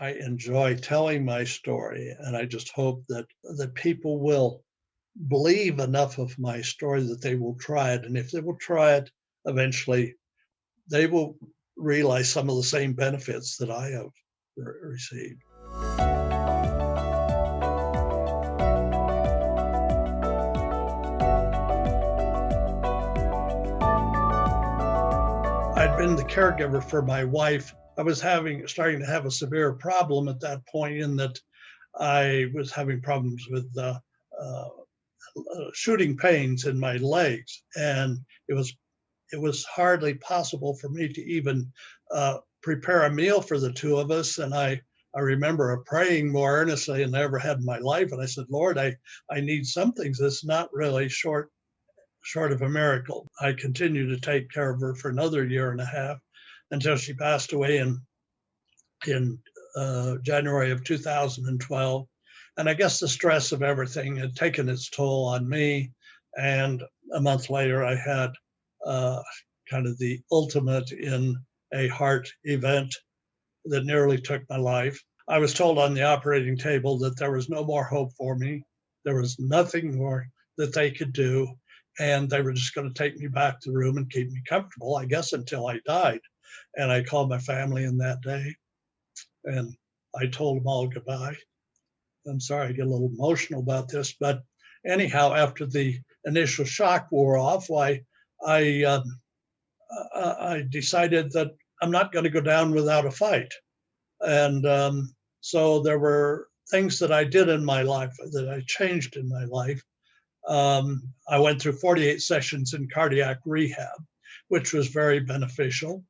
I enjoy telling my story, and I just hope that people will believe enough of my story that they will try it. And if they will try it, eventually they will realize some of the same benefits that I have received. I'd been the caregiver for my wife. I was starting to have a severe problem at that point, in that I was having problems with shooting pains in my legs, and it was hardly possible for me to even prepare a meal for the two of us. And I remember praying more earnestly than I ever had in my life. And I said, Lord, I need some things that's not really short of a miracle. I continued to take care of her for another year and a half until she passed away in January of 2012. And I guess the stress of everything had taken its toll on me. And a month later, I had kind of the ultimate in a heart event that nearly took my life. I was told on the operating table that there was no more hope for me. There was nothing more that they could do. And they were just going to take me back to the room and keep me comfortable, I guess, until I died. And I called my family in that day, and I told them all goodbye. I'm sorry I get a little emotional about this, but anyhow, after the initial shock wore off, I decided that I'm not going to go down without a fight. And so there were things that I did in my life, that I changed in my life. I went through 48 sessions in cardiac rehab, which was very beneficial.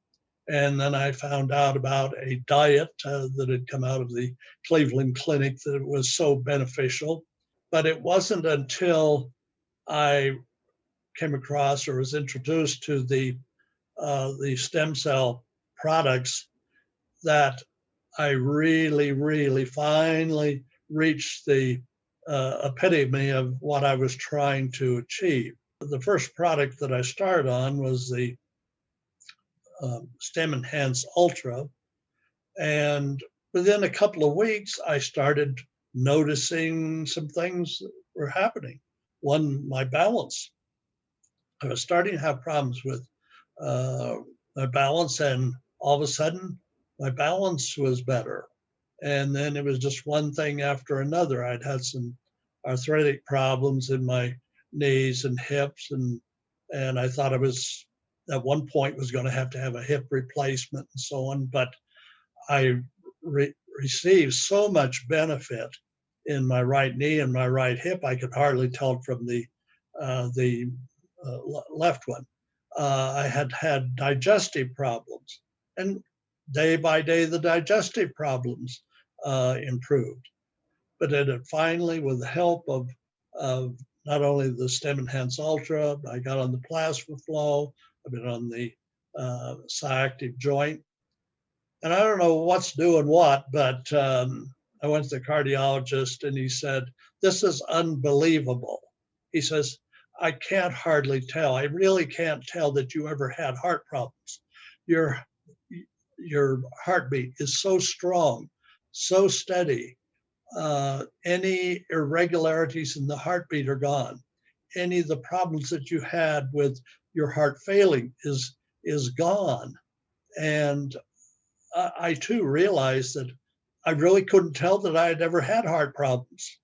And then I found out about a diet that had come out of the Cleveland Clinic that was so beneficial. But it wasn't until I came across or was introduced to the stem cell products that I really, really finally reached the epitome of what I was trying to achieve. The first product that I started on was the Stem Enhance Ultra. And within a couple of weeks, I started noticing some things that were happening. One, my balance. I was starting to have problems with my balance, and all of a sudden, my balance was better. And then it was just one thing after another. I'd had some arthritic problems in my knees and hips, and I thought I was at one point was going to have a hip replacement and so on. But I received so much benefit in my right knee and my right hip, I could hardly tell it from the left one. I had digestive problems, and day by day the digestive problems improved. But it had finally, with the help of not only the Stem Enhance Ultra, I got on the plasma flow, I've been on the Cyactive joint. And I don't know what's doing what, but I went to the cardiologist and he said, "This is unbelievable." He says, "I can't hardly tell. I really can't tell that you ever had heart problems. Your heartbeat is so strong, so steady. Any irregularities in the heartbeat are gone. Any of the problems that you had with your heart failing is gone." And I too realized that I really couldn't tell that I had ever had heart problems.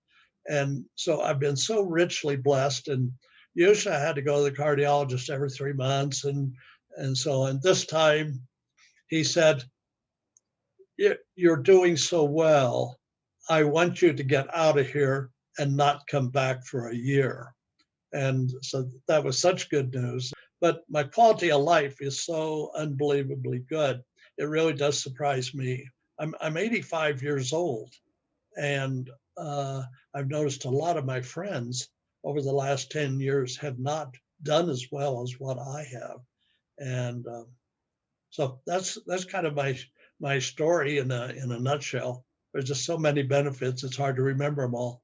And so I've been so richly blessed. And usually I had to go to the cardiologist every 3 months and so on. This time he said, "You're doing so well. I want you to get out of here and not come back for a year." And so that was such good news. But my quality of life is so unbelievably good. It really does surprise me. I'm 85 years old, and I've noticed a lot of my friends over the last 10 years have not done as well as what I have. And so that's kind of my story in a nutshell. There's just so many benefits, it's hard to remember them all.